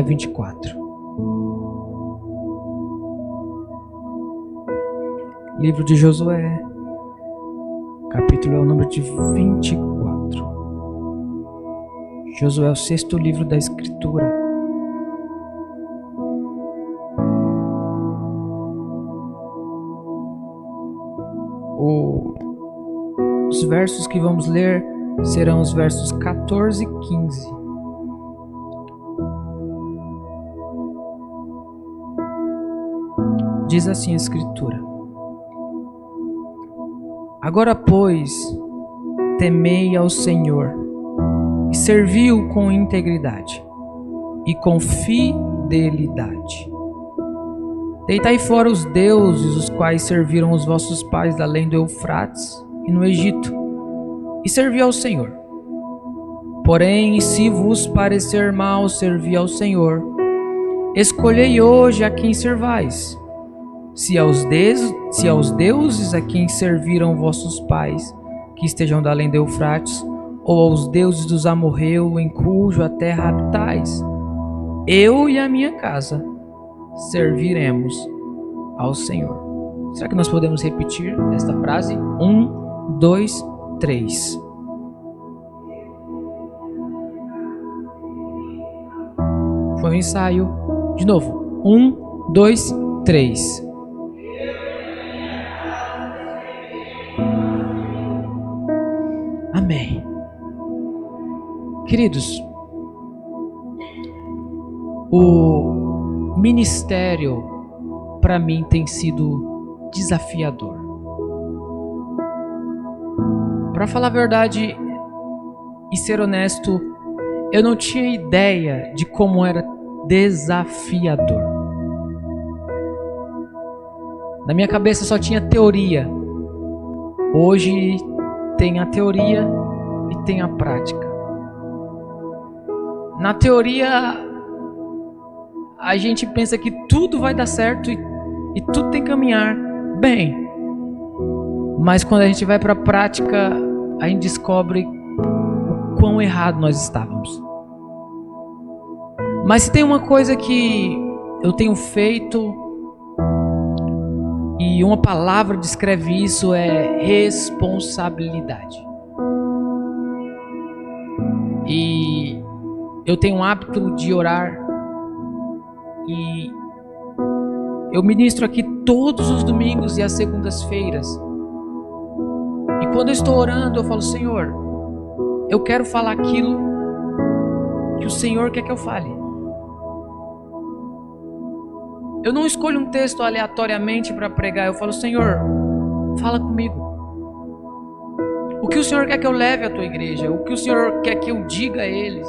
24. Livro de Josué, capítulo é o número de 24. Josué é o sexto livro da Escritura. Os versos que vamos ler serão os versos 14 e 15. Diz assim a Escritura: Agora, pois, temei ao Senhor e servi-o com integridade e com fidelidade. Deitai fora os deuses os quais serviram os vossos pais além do Eufrates e no Egito, e servi ao Senhor. Porém, se vos parecer mal servir ao Senhor, escolhei hoje a quem servais. Se aos deuses a quem serviram vossos pais, que estejam da além do Eufrates, ou aos deuses dos amorreus em cuja terra habitais, eu e a minha casa serviremos ao Senhor. Será que nós podemos repetir esta frase? 1, 2, 3. Foi um ensaio. De novo. 1, 2, 3. Amém. Queridos, o ministério para mim tem sido desafiador. Para falar a verdade e ser honesto, eu não tinha ideia de como era desafiador. Na minha cabeça só tinha teoria. Hoje tem a teoria e tem a prática. Na teoria, a gente pensa que tudo vai dar certo e tudo tem que caminhar bem. Mas quando a gente vai para a prática, a gente descobre o quão errado nós estávamos. Mas se tem uma coisa que eu tenho feito, e uma palavra descreve isso, é responsabilidade. E eu tenho um hábito de orar, e eu ministro aqui todos os domingos e as segundas-feiras. E quando eu estou orando, eu falo: Senhor, eu quero falar aquilo que o Senhor quer que eu fale. Eu não escolho um texto aleatoriamente para pregar. Eu falo: Senhor, fala comigo. O que o Senhor quer que eu leve à tua igreja? O que o Senhor quer que eu diga a eles?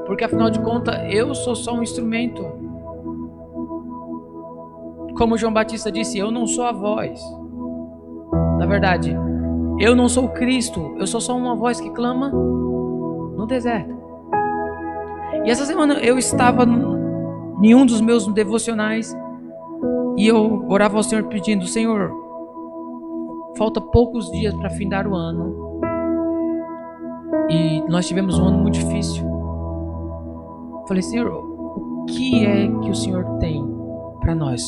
Porque afinal de contas, eu sou só um instrumento. Como João Batista disse, eu não sou a voz. Na verdade, eu não sou o Cristo. Eu sou só uma voz que clama no deserto. E essa semana eu estava em um dos meus devocionais e eu orava ao Senhor pedindo: Senhor, falta poucos dias para findar o ano. E nós tivemos um ano muito difícil. Falei: Senhor, o que é que o Senhor tem para nós?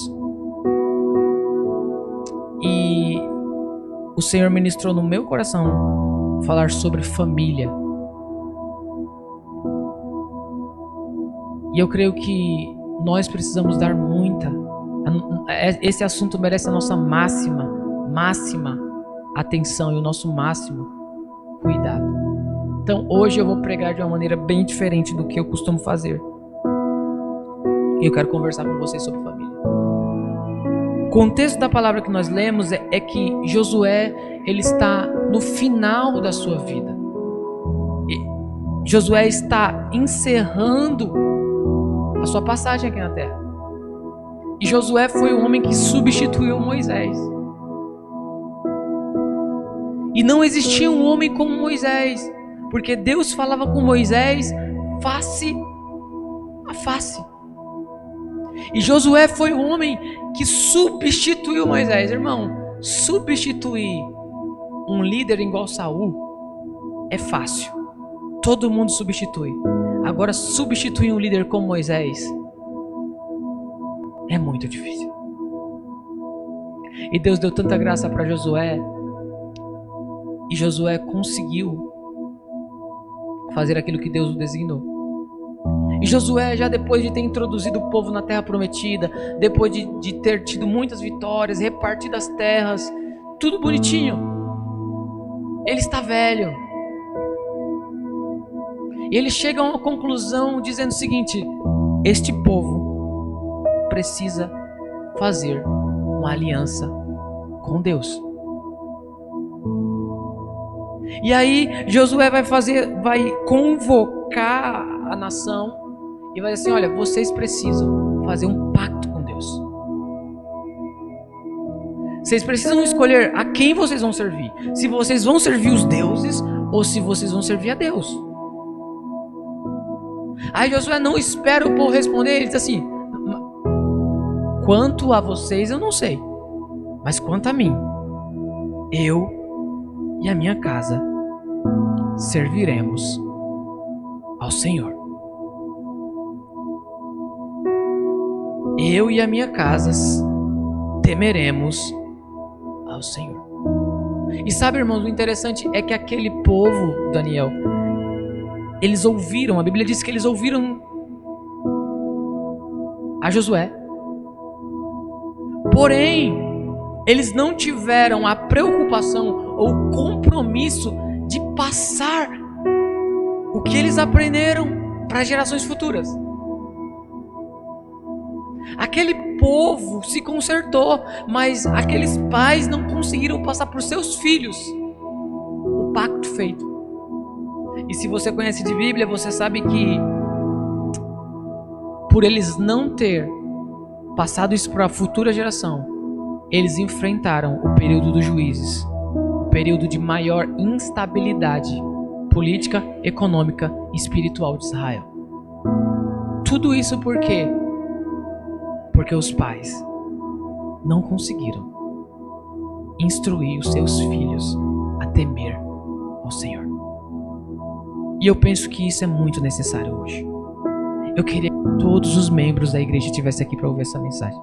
E o Senhor ministrou no meu coração falar sobre família. E eu creio que nós precisamos dar muita. Esse assunto merece a nossa máxima atenção e o nosso máximo cuidado. Então hoje eu vou pregar de uma maneira bem diferente do que eu costumo fazer. E eu quero conversar com vocês sobre família. O contexto da palavra que nós lemos é que Josué, ele está no final da sua vida. E Josué está encerrando a sua passagem aqui na terra. E Josué foi o homem que substituiu Moisés. E não existia um homem como Moisés, porque Deus falava com Moisés face a face. E Josué foi o homem que substituiu Moisés. Irmão, substituir um líder igual Saul é fácil. Todo mundo substitui. Agora, substituir um líder como Moisés é muito difícil. E Deus deu tanta graça para Josué, e Josué conseguiu fazer aquilo que Deus o designou. E Josué, já depois de ter introduzido o povo na terra prometida, depois de ter tido muitas vitórias, repartido as terras, tudo bonitinho, ele está velho. E ele chega a uma conclusão dizendo o seguinte: este povo precisa fazer uma aliança com Deus. E aí Josué vai convocar a nação e vai dizer assim: olha, vocês precisam fazer um pacto com Deus. Vocês precisam escolher a quem vocês vão servir. Se vocês vão servir os deuses ou se vocês vão servir a Deus. Aí Josué não espera o povo responder, ele diz assim: quanto a vocês eu não sei, mas quanto a mim, eu e a minha casa serviremos ao Senhor. Eu e a minha casa temeremos ao Senhor. E sabe, irmãos, o interessante é que aquele povo, Daniel, eles ouviram, a Bíblia diz que eles ouviram a Josué. Porém, eles não tiveram a preocupação ou o compromisso de passar o que eles aprenderam para gerações futuras. Aquele povo se consertou, mas aqueles pais não conseguiram passar para os seus filhos o pacto feito. E se você conhece de Bíblia, você sabe que por eles não ter passado isso para a futura geração, eles enfrentaram o período dos juízes, o período de maior instabilidade política, econômica e espiritual de Israel. Tudo isso por quê? Porque os pais não conseguiram instruir os seus filhos a temer ao Senhor. E eu penso que isso é muito necessário hoje. Eu queria que todos os membros da igreja estivessem aqui para ouvir essa mensagem.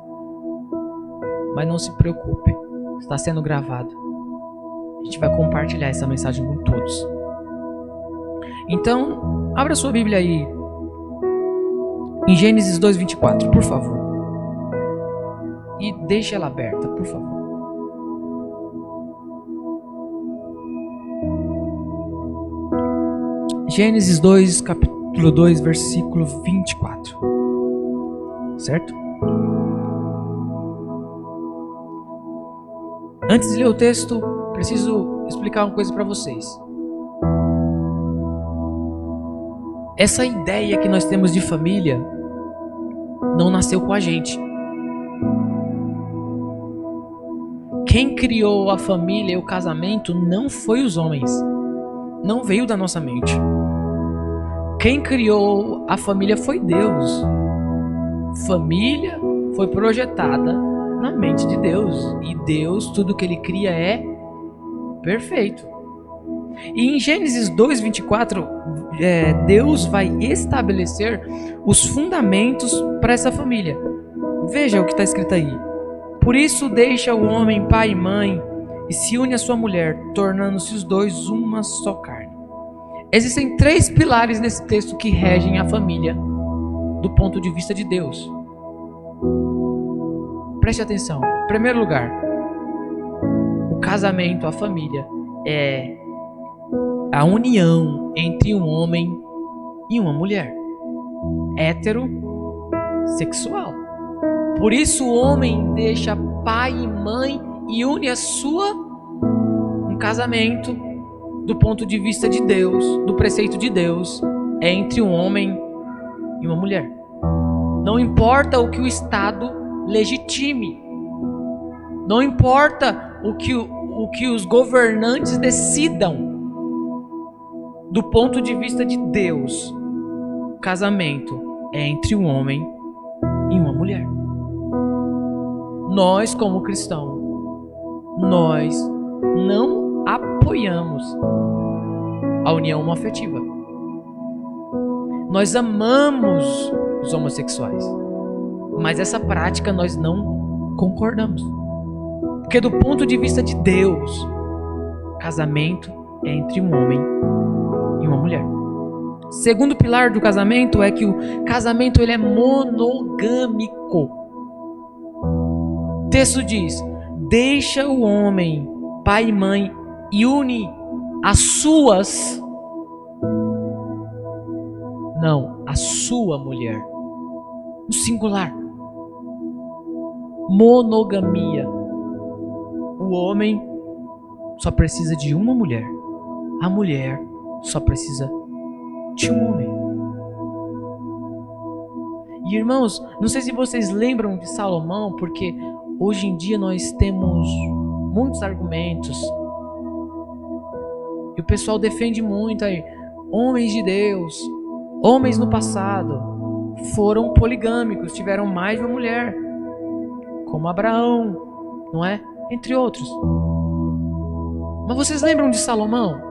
Mas não se preocupe, está sendo gravado. A gente vai compartilhar essa mensagem com todos. Então, abra sua Bíblia aí em Gênesis 2:24, por favor. E deixe ela aberta, por favor. Gênesis 2, capítulo 2, versículo 24. Certo? Antes de ler o texto, preciso explicar uma coisa para vocês. Essa ideia que nós temos de família não nasceu com a gente. Quem criou a família e o casamento não foi os homens. Não veio da nossa mente. Quem criou a família foi Deus. Família foi projetada na mente de Deus. E Deus, tudo que Ele cria é perfeito. E em Gênesis 2:24, Deus vai estabelecer os fundamentos para essa família. Veja o que está escrito aí. Por isso deixa o homem pai e mãe e se une à sua mulher, tornando-se os dois uma só carne. Existem 3 pilares nesse texto que regem a família do ponto de vista de Deus. Preste atenção. Em primeiro lugar, o casamento, a família, é a união entre um homem e uma mulher. Heterossexual. Por isso o homem deixa pai e mãe e une a sua um casamento do ponto de vista de Deus, do preceito de Deus, é entre um homem e uma mulher. Não importa o que o Estado legitime, não importa o que os governantes decidam, do ponto de vista de Deus, o casamento é entre um homem e uma mulher. Nós, como cristãos, nós não apoiamos a união homoafetiva. Nós amamos os homossexuais, mas essa prática nós não concordamos. Porque do ponto de vista de Deus, casamento é entre um homem e uma mulher. Segundo pilar do casamento é que o casamento ele é monogâmico. O texto diz: deixa o homem, pai e mãe, e une a sua mulher. No singular. Monogamia. O homem só precisa de uma mulher. A mulher só precisa de um homem. E irmãos, não sei se vocês lembram de Salomão, porque hoje em dia nós temos muitos argumentos. E o pessoal defende muito aí. Homens de Deus, homens no passado, foram poligâmicos, tiveram mais de uma mulher. Como Abraão, não é? Entre outros. Mas vocês lembram de Salomão?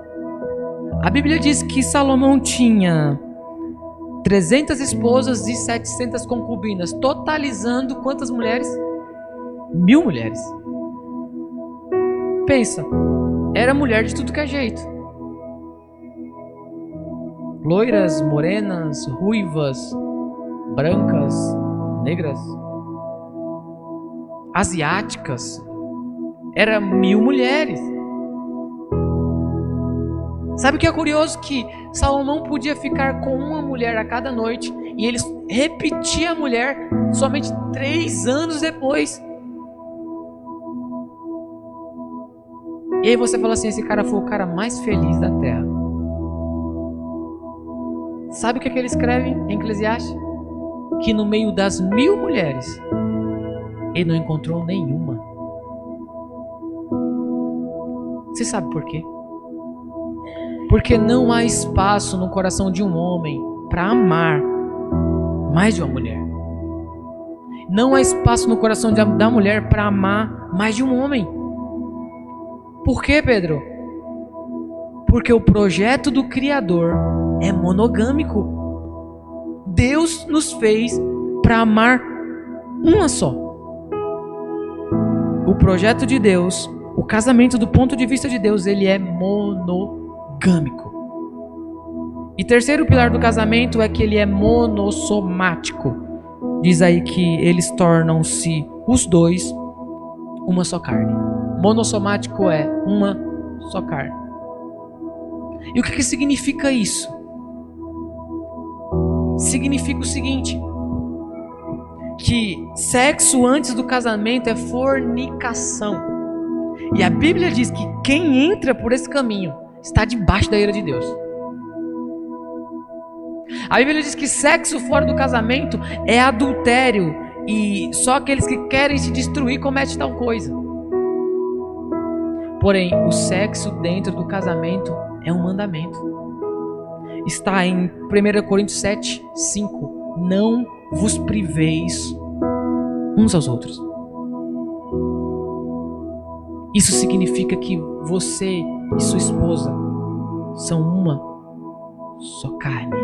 A Bíblia diz que Salomão tinha 300 esposas e 700 concubinas, totalizando quantas mulheres? 1000 mulheres. Pensa, era mulher de tudo que é jeito. Loiras, morenas, ruivas, brancas, negras, asiáticas. Era 1000 mulheres. Sabe o que é curioso? Que Salomão podia ficar com uma mulher a cada noite e ele repetia a mulher somente 3 anos depois. E aí você fala assim, esse cara foi o cara mais feliz da terra. Sabe o que ele escreve em Eclesiastes? Que no meio das 1000 mulheres, ele não encontrou nenhuma. Você sabe por quê? Porque não há espaço no coração de um homem para amar mais de uma mulher. Não há espaço no coração da mulher para amar mais de um homem. Por quê, Pedro? Porque o projeto do Criador é monogâmico. Deus nos fez para amar uma só. O projeto de Deus, o casamento do ponto de vista de Deus, ele é monogâmico. E terceiro pilar do casamento é que ele é monossomático. Diz aí que eles tornam-se os dois uma só carne. Monossomático é uma só carne. E o que significa isso? Significa o seguinte: que sexo antes do casamento é fornicação. E a Bíblia diz que quem entra por esse caminho está debaixo da ira de Deus. A Bíblia diz que sexo fora do casamento é adultério e só aqueles que querem se destruir cometem tal coisa. Porém, o sexo dentro do casamento é um mandamento. Está em 1 Coríntios 7, 5. Não vos priveis uns aos outros. Isso significa que você e sua esposa são uma só carne.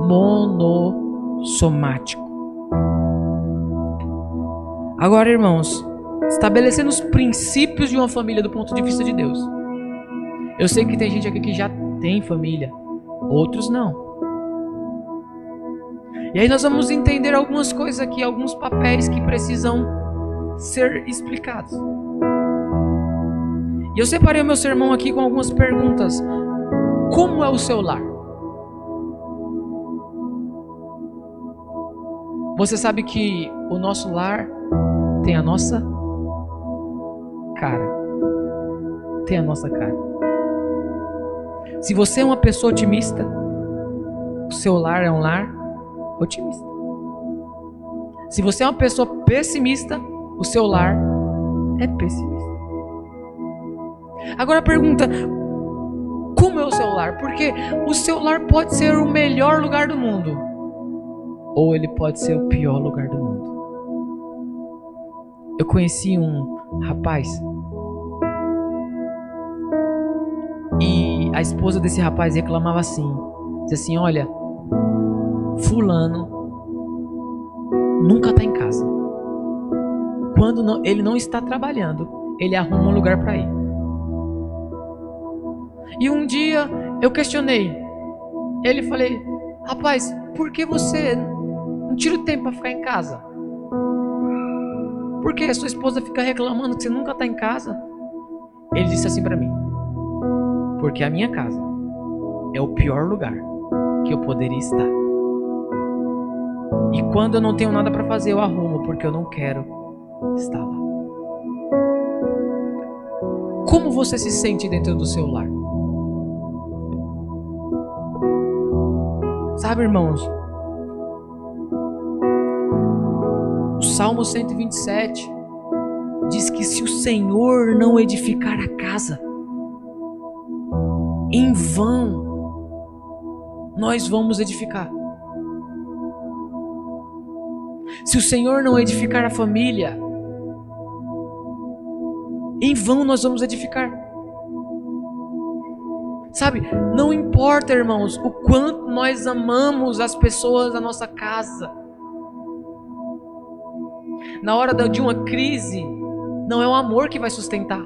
Monossomático. Agora, irmãos, estabelecendo os princípios de uma família do ponto de vista de Deus. Eu sei que tem gente aqui que já tem família, outros não. E aí nós vamos entender algumas coisas aqui, alguns papéis que precisam ser explicados. E eu separei o meu sermão aqui com algumas perguntas. Como é o seu lar? Você sabe que o nosso lar tem a nossa cara. Tem a nossa cara. Se você é uma pessoa otimista, o seu lar é um lar otimista. Se você é uma pessoa pessimista, o seu lar é pessimista. Agora a pergunta: como é o seu lar? Porque o seu lar pode ser o melhor lugar do mundo, ou ele pode ser o pior lugar do mundo. Eu conheci um rapaz e a esposa desse rapaz reclamava assim, dizia assim: olha, fulano nunca está em casa. Quando ele não está trabalhando, ele arruma um lugar para ir. E um dia eu questionei ele e falei: rapaz, por que você não tira o tempo para ficar em casa? Por que a sua esposa fica reclamando que você nunca está em casa? Ele disse assim para mim: porque a minha casa é o pior lugar que eu poderia estar. E quando eu não tenho nada para fazer, eu arrumo, porque eu não quero estar lá. Como você se sente dentro do seu lar? Sabe, irmãos, o Salmo 127 diz que se o Senhor não edificar a casa, em vão nós vamos edificar. Se o Senhor não edificar a família, em vão nós vamos edificar. Sabe, não importa, irmãos, o quanto nós amamos as pessoas da nossa casa. Na hora de uma crise, não é o amor que vai sustentar.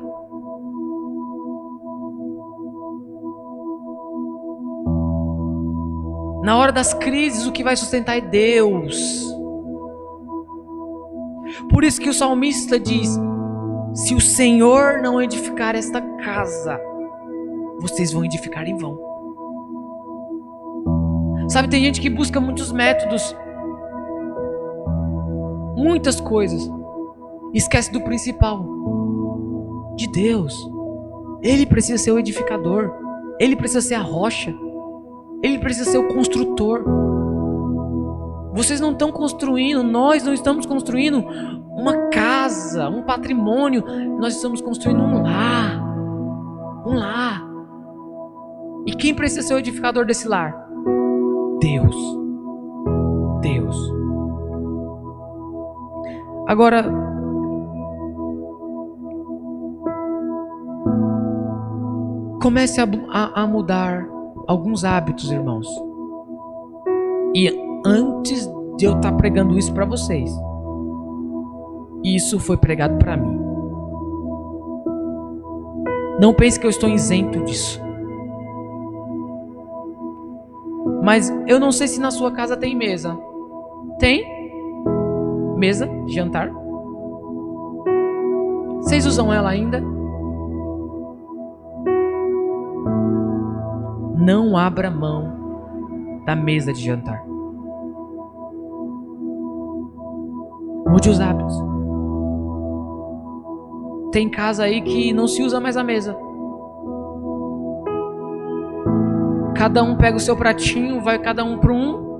Na hora das crises, o que vai sustentar é Deus. Por isso que o salmista diz: se o Senhor não edificar esta casa, vocês vão edificar em vão. Sabe, tem gente que busca muitos métodos, muitas coisas, esquece do principal, de Deus. Ele precisa ser o edificador, Ele precisa ser a rocha, Ele precisa ser o construtor. Vocês não estão construindo, nós não estamos construindo uma casa, um patrimônio, nós estamos construindo um lar. Um lar. E quem precisa ser o edificador desse lar? Deus. Deus. Agora, comece a mudar alguns hábitos, irmãos. E antes de eu estar pregando isso para vocês, isso foi pregado para mim. Não pense que eu estou isento disso. Mas eu não sei se na sua casa tem mesa. Tem? Mesa de jantar? Vocês usam ela ainda? Não abra mão da mesa de jantar. Mude os hábitos. Tem casa aí que não se usa mais a mesa. Cada um pega o seu pratinho, vai cada um para um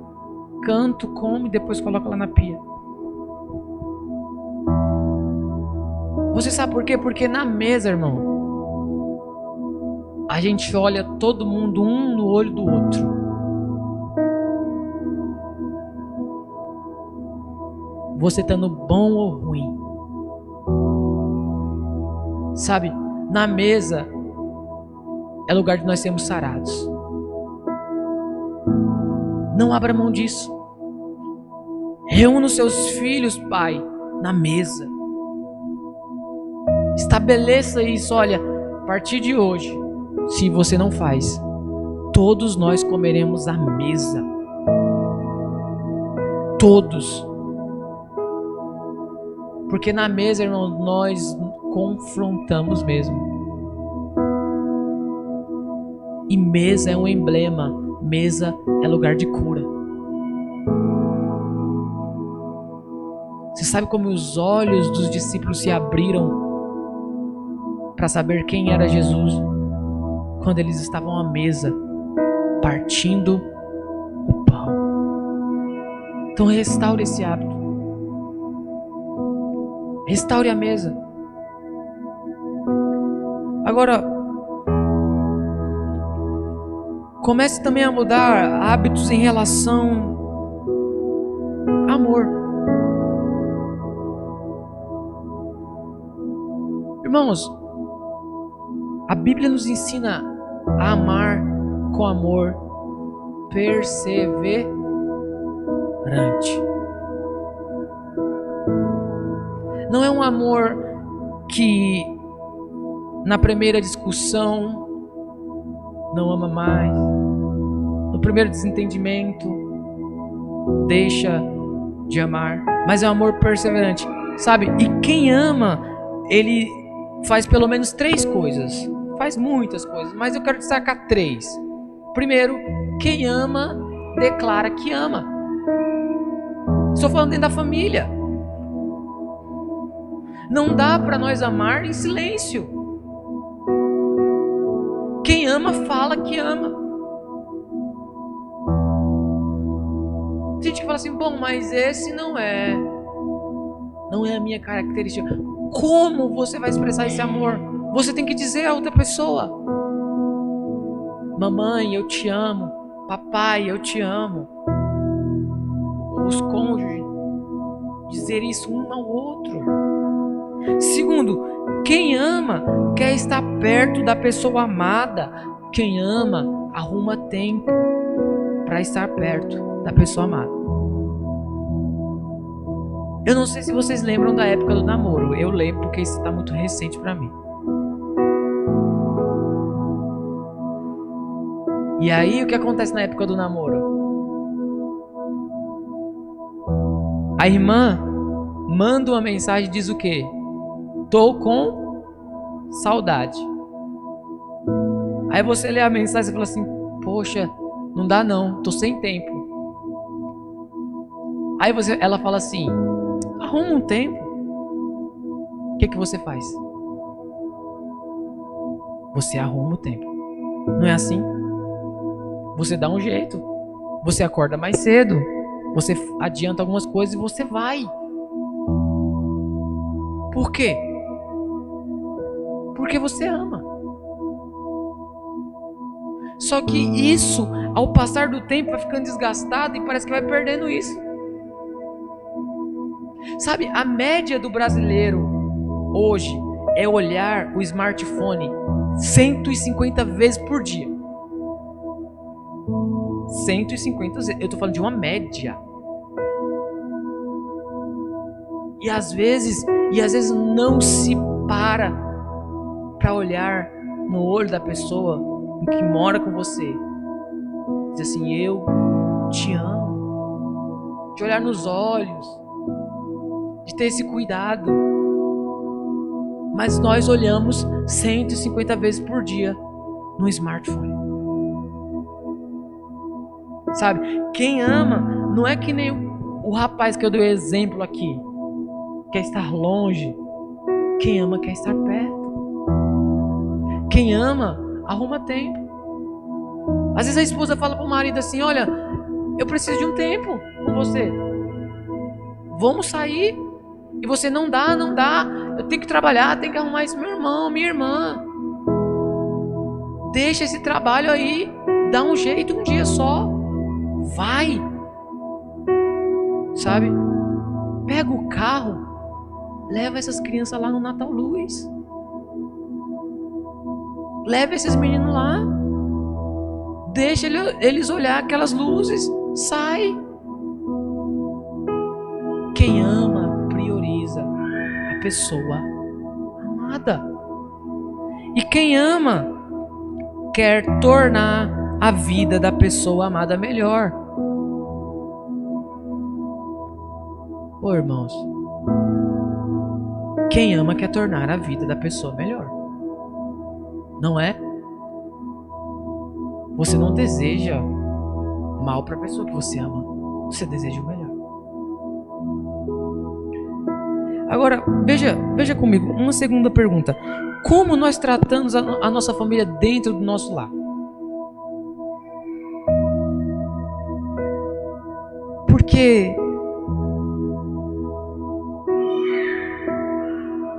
canto, come, depois coloca lá na pia. Você sabe por quê? Porque na mesa, irmão, a gente olha todo mundo um no olho do outro. Você estando bom ou ruim. Sabe, na mesa é lugar de nós sermos sarados. Não abra mão disso. Reúna os seus filhos, pai, na mesa. Estabeleça isso. Olha, a partir de hoje, se você não faz, todos nós comeremos à mesa. Todos. Porque na mesa, irmão, nós confrontamos mesmo. E mesa é um emblema. Mesa é lugar de cura. Você sabe como os olhos dos discípulos se abriram para saber quem era Jesus? Quando eles estavam à mesa, partindo o pão. Então restaure esse hábito. Restaure a mesa. Agora, comece também a mudar hábitos em relação a amor. Irmãos, a Bíblia nos ensina a amar com amor perseverante. perseverante. Não é um amor que na primeira discussão não ama mais, no primeiro desentendimento deixa de amar, mas é um amor perseverante, sabe? E quem ama, ele faz pelo menos 3 coisas, faz muitas coisas, mas eu quero destacar 3. Primeiro, quem ama declara que ama. Estou falando dentro da família. Não dá para nós amar em silêncio. Quem ama fala que ama. Tem gente que fala assim, bom, mas esse não é a minha característica. Como você vai expressar esse amor? Você tem que dizer a outra pessoa: mamãe, eu te amo. Papai, eu te amo. Os cônjuges dizer isso um ao outro. Segundo, quem ama quer estar perto da pessoa amada. Quem ama arruma tempo para estar perto da pessoa amada. Eu não sei se vocês lembram da época do namoro. Eu lembro porque isso está muito recente para mim. E aí o que acontece na época do namoro? A irmã manda uma mensagem e diz o quê? Tô com saudade. Aí você lê a mensagem e fala assim, poxa, não dá não, tô sem tempo. Aí ela fala assim, arruma um tempo. O que você faz? Você arruma o tempo. Não é assim? Você dá um jeito. Você acorda mais cedo. Você adianta algumas coisas e você vai. Por quê? Porque você ama. Só que isso, ao passar do tempo, vai ficando desgastado e parece que vai perdendo isso. Sabe, a média do brasileiro hoje é olhar o smartphone 150 vezes por dia. 150 vezes. Eu tô falando de uma média. E às vezes não se para olhar no olho da pessoa que mora com você. Diz assim, eu te amo. De olhar nos olhos. De ter esse cuidado. Mas nós olhamos 150 vezes por dia no smartphone. Sabe? Quem ama não é que nem o rapaz que eu dei o exemplo aqui. Quer estar longe. Quem ama quer estar perto. Quem ama arruma tempo. Às vezes a esposa fala pro marido assim, olha, eu preciso de um tempo com você. Vamos sair. E você não dá. Eu tenho que trabalhar, tenho que arrumar isso. Meu irmão, minha irmã. Deixa esse trabalho aí. Dá um jeito um dia só. Vai. Sabe? Pega o carro. Leva essas crianças lá no Natal Luz. Leva esses meninos lá. Deixa eles olhar aquelas luzes. Sai. Quem ama prioriza a pessoa amada. E quem ama quer tornar a vida da pessoa amada melhor. Ô irmãos, quem ama quer tornar a vida da pessoa melhor. Não é? Você não deseja mal para a pessoa que você ama. Você deseja o melhor. Agora, veja comigo, uma segunda pergunta. Como nós tratamos a nossa família dentro do nosso lar? Porque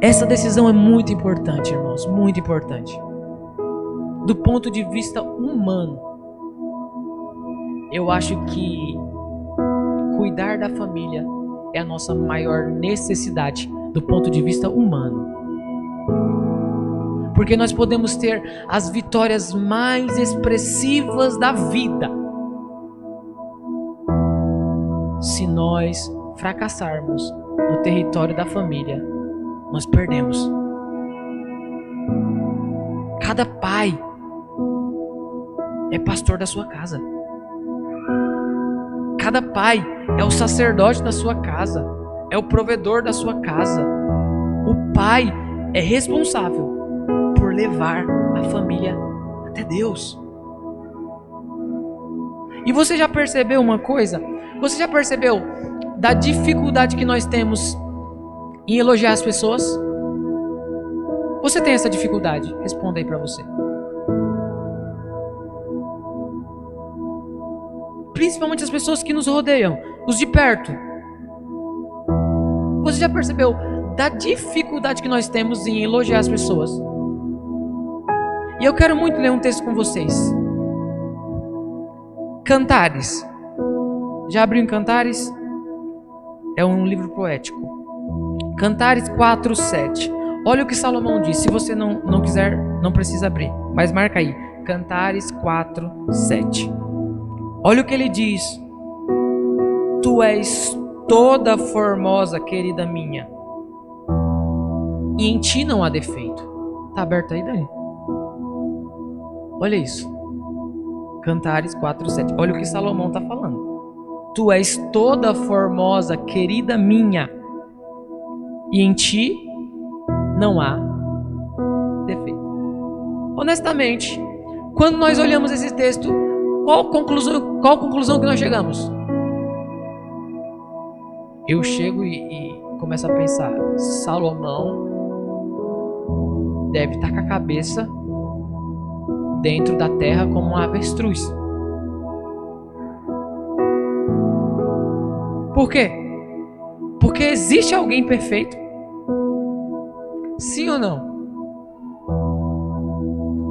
essa decisão é muito importante, irmãos, muito importante. Do ponto de vista humano, eu acho que cuidar da família é a nossa maior necessidade do ponto de vista humano. Porque nós podemos ter as vitórias mais expressivas da vida. se nós fracassarmos no território da família, nós perdemos. Cada pai é pastor da sua casa. Cada pai é o sacerdote da sua casa, é o provedor da sua casa. O pai é responsável por levar a família até Deus. E você já percebeu uma coisa? Você já percebeu da dificuldade que nós temos em elogiar as pessoas? Você tem essa dificuldade? Responda aí pra você. Principalmente as pessoas que nos rodeiam, os de perto. Você já percebeu da dificuldade que nós temos em elogiar as pessoas? E eu quero muito ler um texto com vocês. Cantares. Já abriu em Cantares? É um livro poético. Cantares 4:7. Olha o que Salomão diz. Se você não quiser, não precisa abrir. Mas marca aí. Cantares 4:7. Olha o que ele diz. Tu és toda formosa, querida minha, e em ti não há defeito. Tá aberto aí, Dani? Olha isso. Cantares 4:7. Olha o que Salomão está falando. Tu és toda formosa, querida minha, e em ti não há defeito. Honestamente, quando nós olhamos esse texto, qual conclusão que nós chegamos? Eu chego e começo a pensar, Salomão deve estar com a cabeça dentro da terra como uma avestruz. Por quê? Porque existe alguém perfeito? Sim ou não?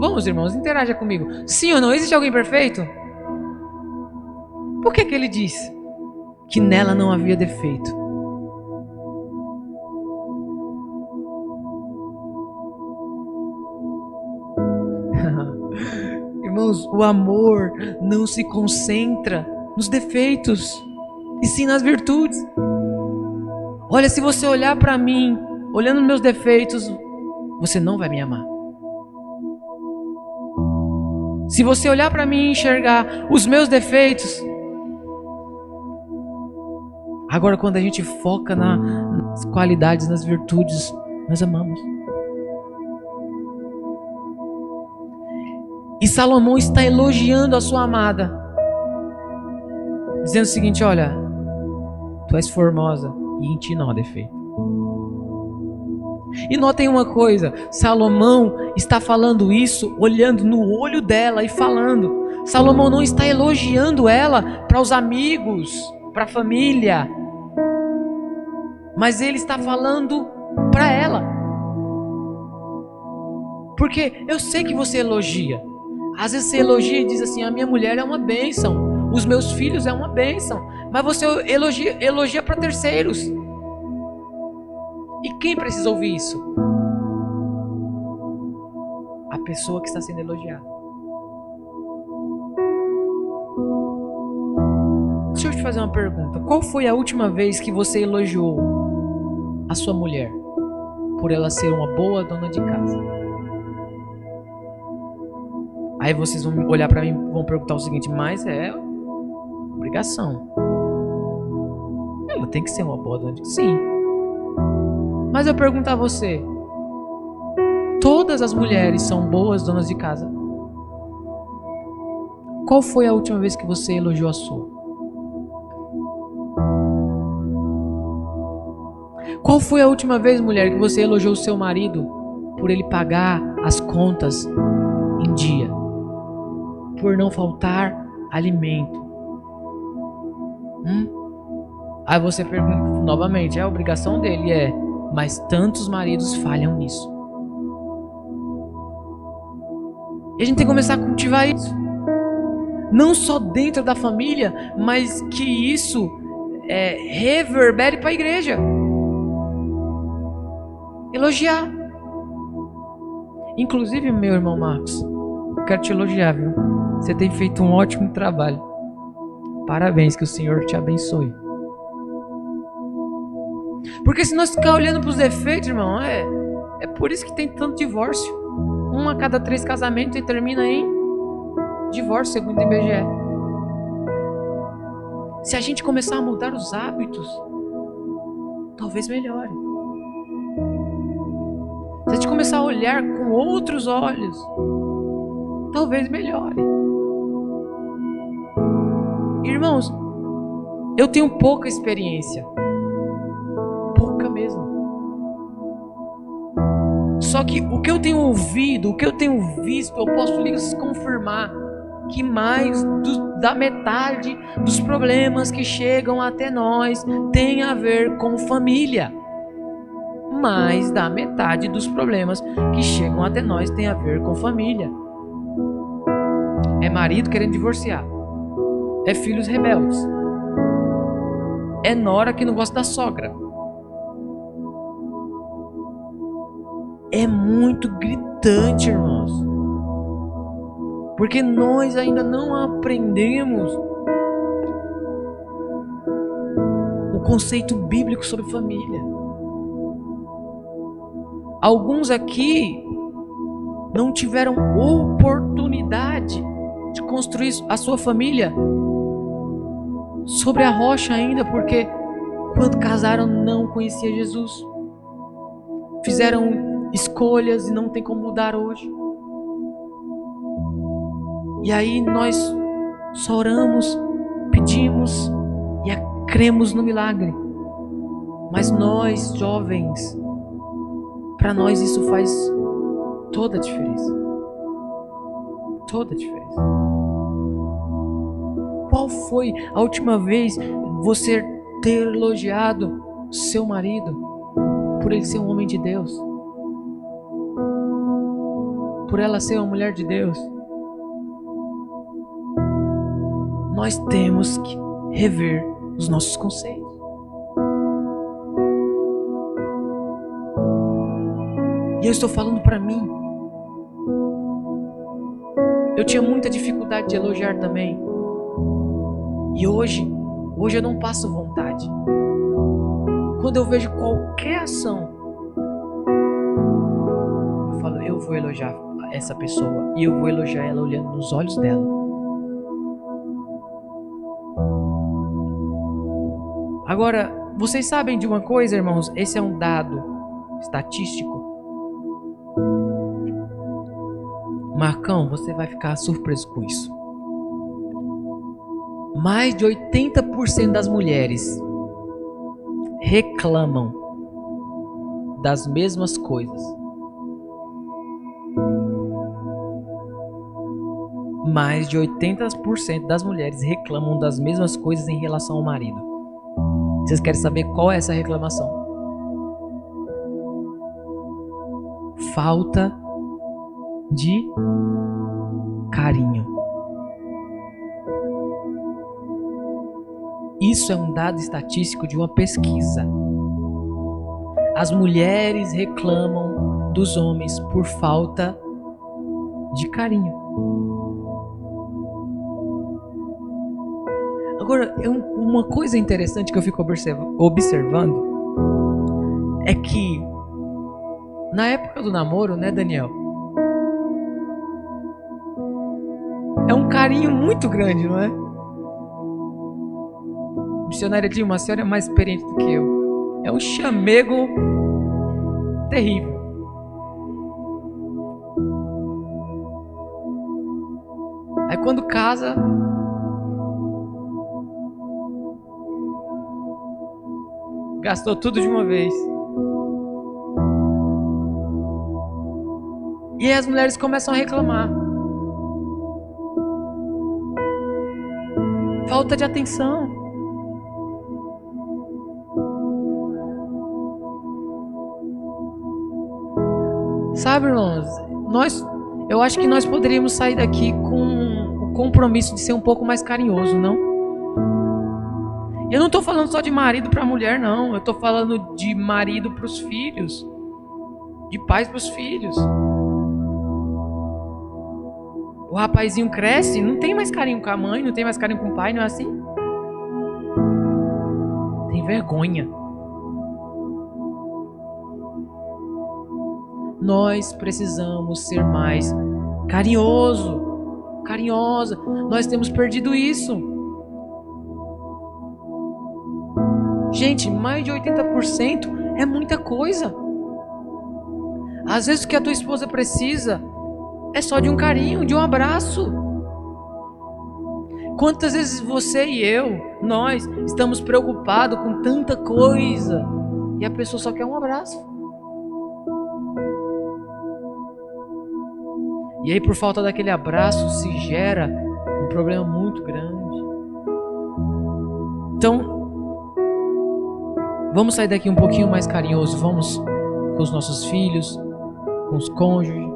Vamos, irmãos, interaja comigo. Sim ou não? Existe alguém perfeito? Por que ele diz que nela não havia defeito? Irmãos, o amor não se concentra nos defeitos, e sim nas virtudes. Olha, se você olhar para mim, olhando meus defeitos, você não vai me amar. Se você olhar para mim e enxergar os meus defeitos, agora quando a gente foca nas qualidades, nas virtudes, nós amamos. E Salomão está elogiando a sua amada, dizendo o seguinte: olha, tu és formosa e em ti não há defeito. E notem uma coisa, Salomão está falando isso olhando no olho dela e falando. Salomão não está elogiando ela para os amigos, para a família, mas ele está falando para ela. Porque eu sei que você elogia. Às vezes você elogia e diz assim: a minha mulher é uma bênção, os meus filhos é uma bênção, mas você elogia para terceiros. E quem precisa ouvir isso? A pessoa que está sendo elogiada. Deixa eu te fazer uma pergunta. Qual foi a última vez que você elogiou a sua mulher por ela ser uma boa dona de casa? Aí vocês vão olhar para mim e vão perguntar o seguinte: mas é obrigação. Ela tem que ser uma boa dona de casa. Sim. Mas eu pergunto a você: todas as mulheres são boas donas de casa? Qual foi a última vez que você elogiou a sua? Qual foi a última vez, mulher, que você elogiou o seu marido por ele pagar as contas em dia? Por não faltar alimento? Aí você pergunta novamente: é a obrigação dele? É. Mas tantos maridos falham nisso. E a gente tem que começar a cultivar isso. Não só dentro da família, mas que isso reverbere para a igreja. Elogiar. Inclusive, meu irmão Marcos, eu quero te elogiar, viu? Você tem feito um ótimo trabalho. Parabéns, que o Senhor te abençoe. Porque se nós ficar olhando para os defeitos, irmão, é por isso que tem tanto divórcio. 1 a cada 3 casamentos e termina em divórcio, segundo o IBGE. Se a gente começar a mudar os hábitos, talvez melhore. Se a gente começar a olhar com outros olhos, talvez melhore. Irmãos, eu tenho pouca experiência. Pouca mesmo. Só que o que eu tenho ouvido, o que eu tenho visto, eu posso lhes confirmar que mais da metade dos problemas que chegam até nós tem a ver com família. Mais da metade dos problemas que chegam até nós tem a ver com família. É marido querendo divorciar. É filhos rebeldes. É nora que não gosta da sogra. É muito gritante, irmãos. Porque nós ainda não aprendemos o conceito bíblico sobre família. Alguns aqui não tiveram oportunidade de construir a sua família sobre a rocha ainda, porque quando casaram não conheciam Jesus. Fizeram escolhas e não tem como mudar hoje. E aí nós só oramos, pedimos e cremos no milagre. Mas nós, jovens, para nós isso faz toda a diferença. Toda a diferença. Qual foi a última vez você ter elogiado seu marido por ele ser um homem de Deus? Por ela ser uma mulher de Deus? Nós temos que rever os nossos conceitos. E eu estou falando para mim. Eu tinha muita dificuldade de elogiar também. E hoje eu não passo vontade. Quando eu vejo qualquer ação, eu falo, eu vou elogiar essa pessoa e eu vou elogiar ela olhando nos olhos dela. Agora, vocês sabem de uma coisa, irmãos? Esse é um dado estatístico. Marcão, você vai ficar surpreso com isso. Mais de 80% das mulheres reclamam das mesmas coisas. Mais de 80% das mulheres reclamam das mesmas coisas em relação ao marido. Vocês querem saber qual é essa reclamação? Falta de carinho. Isso é um dado estatístico de uma pesquisa. As mulheres reclamam dos homens por falta de carinho. Agora, uma coisa interessante que eu fico observando é que na época do namoro, né, Daniel? É um carinho muito grande, não é? Missionária Dilma, a senhora é mais experiente do que eu. É um chamego terrível. Aí quando casa, gastou tudo de uma vez. E aí as mulheres começam a reclamar. Falta de atenção. Sabe, irmãos, eu acho que nós poderíamos sair daqui com o compromisso de ser um pouco mais carinhoso, não? Eu não estou falando só de marido para mulher, não. Eu estou falando de marido para os filhos, de pais para os filhos. O rapazinho cresce, não tem mais carinho com a mãe, não tem mais carinho com o pai, não é assim? Tem vergonha. nós precisamos ser mais carinhosa. Nós temos perdido isso. Gente, mais de 80% é muita coisa. Às vezes o que a tua esposa precisa é só de um carinho, de um abraço. Quantas vezes você e eu, nós, estamos preocupados com tanta coisa e a pessoa só quer um abraço. E aí, por falta daquele abraço, se gera um problema muito grande. Então, vamos sair daqui um pouquinho mais carinhoso. Vamos com os nossos filhos, com os cônjuges,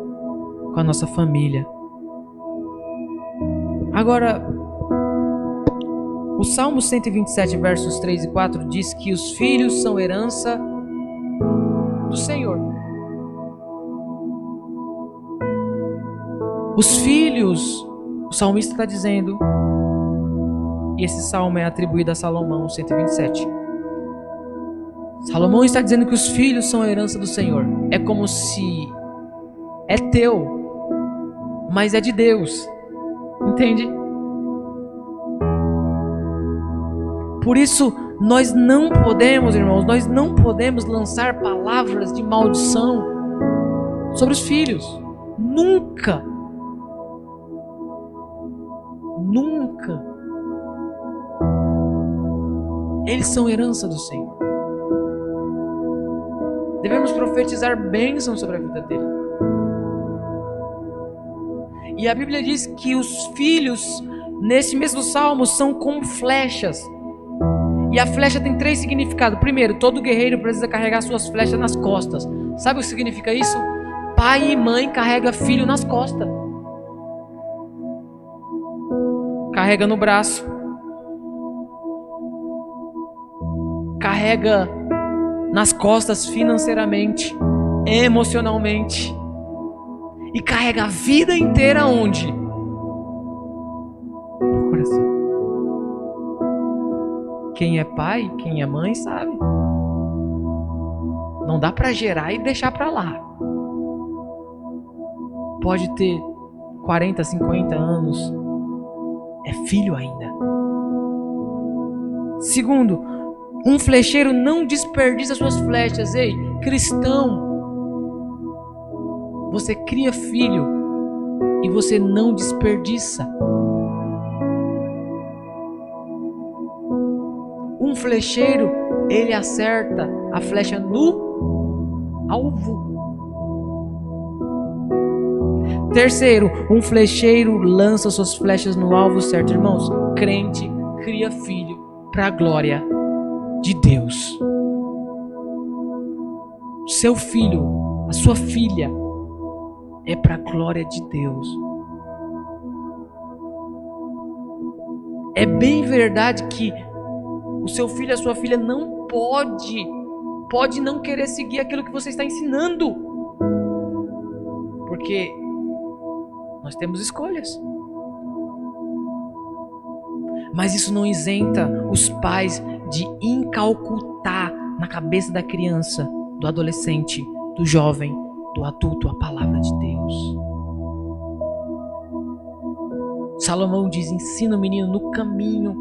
com a nossa família. Agora, o Salmo 127, versos 3 e 4 diz que os filhos são herança do Senhor. Os filhos, o salmista está dizendo, e esse salmo é atribuído a Salomão, 127. Salomão está dizendo que os filhos são a herança do Senhor. É como se é teu, mas é de Deus. Entende? Por isso, nós não podemos, irmãos, nós não podemos lançar palavras de maldição sobre os filhos. Nunca. Nunca. Eles são herança do Senhor. Devemos profetizar bênção sobre a vida dele. E a Bíblia diz que os filhos, nesse mesmo salmo, são como flechas. E a flecha tem 3 significados. Primeiro, todo guerreiro precisa carregar suas flechas nas costas. Sabe o que significa isso? Pai e mãe carregam filho nas costas. Carrega no braço. Carrega nas costas financeiramente, emocionalmente. E carrega a vida inteira onde? No coração. Quem é pai, quem é mãe sabe. Não dá para gerar e deixar para lá. Pode ter 40, 50 anos. É filho ainda. Segundo, um flecheiro não desperdiça suas flechas. Ei, cristão, você cria filho e você não desperdiça. Um flecheiro, ele acerta a flecha no alvo. Terceiro, um flecheiro lança suas flechas no alvo certo. Irmãos, crente cria filho para a glória de Deus. Seu filho, a sua filha, é para a glória de Deus. É bem verdade que o seu filho, a sua filha não pode não querer seguir aquilo que você está ensinando. Porque nós temos escolhas. Mas isso não isenta os pais de incalcutar na cabeça da criança, do adolescente, do jovem, do adulto, a palavra de Deus. Salomão diz: ensina o menino no caminho.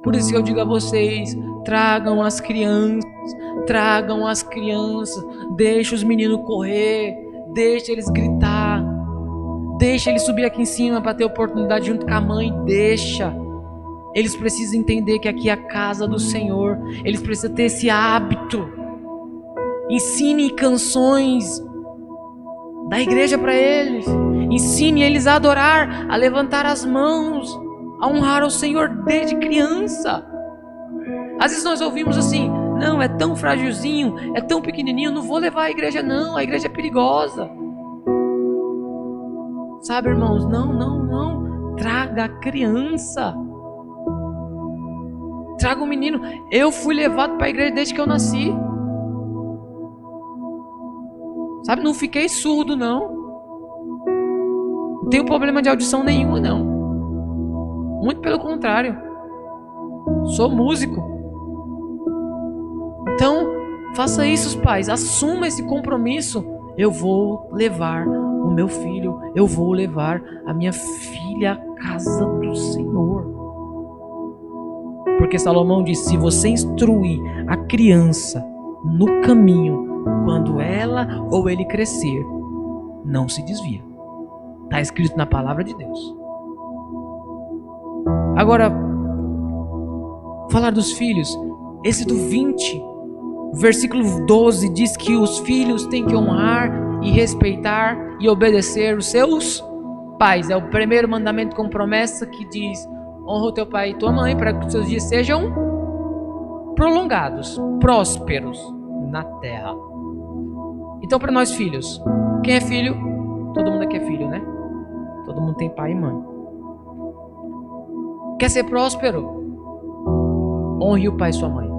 Por isso que eu digo a vocês: tragam as crianças, deixa os meninos correr, deixa eles gritar, deixa eles subir aqui em cima para ter oportunidade junto com a mãe, deixa. Eles precisam entender que aqui é a casa do Senhor, eles precisam ter esse hábito. Ensine canções da igreja para eles, ensine eles a adorar, a levantar as mãos, a honrar o Senhor desde criança. Às vezes nós ouvimos assim: não, é tão frágilzinho, é tão pequenininho, não vou levar a igreja não, a igreja é perigosa. Sabe, irmãos, não, traga a criança, traga o menino. Eu fui levado para a igreja desde que eu nasci. Sabe, não fiquei surdo não tenho problema de audição nenhuma não, muito pelo contrário, sou músico. Então Faça isso, pais. Assuma esse compromisso. Eu vou levar o meu filho, eu vou levar a minha filha à casa do Senhor. Porque Salomão disse: se você instruir a criança no caminho, quando ela ou ele crescer, não se desvia. Está escrito na palavra de Deus. Agora, falar dos filhos, esse do 20, versículo 12, diz que os filhos têm que honrar e respeitar e obedecer os seus pais. É o primeiro mandamento com promessa que diz: honra o teu pai e tua mãe para que os seus dias sejam prolongados, prósperos na terra. Então, para nós filhos, quem é filho? Todo mundo aqui é filho, né? Todo mundo tem pai e mãe. Quer ser próspero? Honre o pai e sua mãe.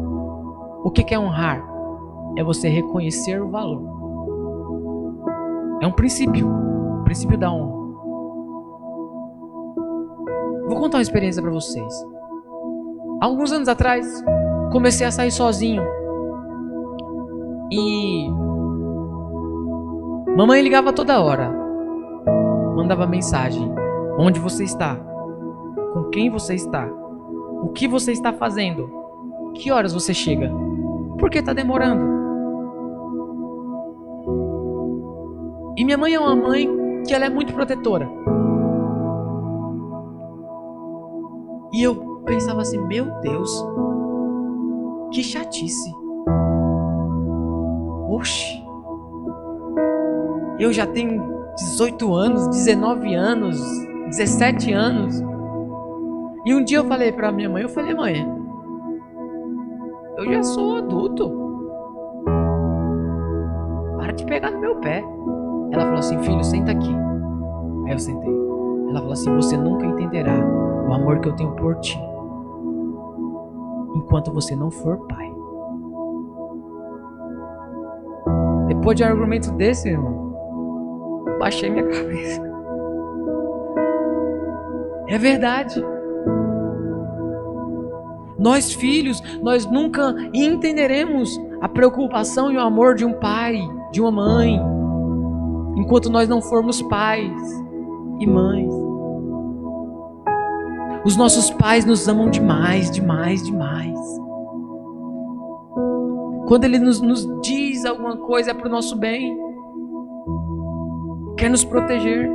O que é honrar? É você reconhecer o valor. É um princípio da honra. Vou contar uma experiência para vocês. Há alguns anos atrás, comecei a sair sozinho. E mamãe ligava toda hora. Mandava mensagem. Onde você está? Com quem você está? O que você está fazendo? Que horas você chega? Por que está demorando? E minha mãe é uma mãe que ela é muito protetora. E eu pensava assim: meu Deus, que chatice. Oxi, eu já tenho 18 anos, 19 anos, 17 anos. E um dia eu falei pra minha mãe, mãe, eu já sou adulto. Para de pegar no meu pé. Ela falou assim: filho, senta aqui. Aí eu sentei. Ela falou assim: você nunca entenderá o amor que eu tenho por ti enquanto você não for pai. Depois de um argumento desse, irmão, baixei minha cabeça. É verdade. Nós filhos, nós nunca entenderemos a preocupação e o amor de um pai, de uma mãe, enquanto nós não formos pais e mães. Os nossos pais nos amam demais, demais, demais. Quando ele nos diz alguma coisa é para o nosso bem. Quer nos proteger.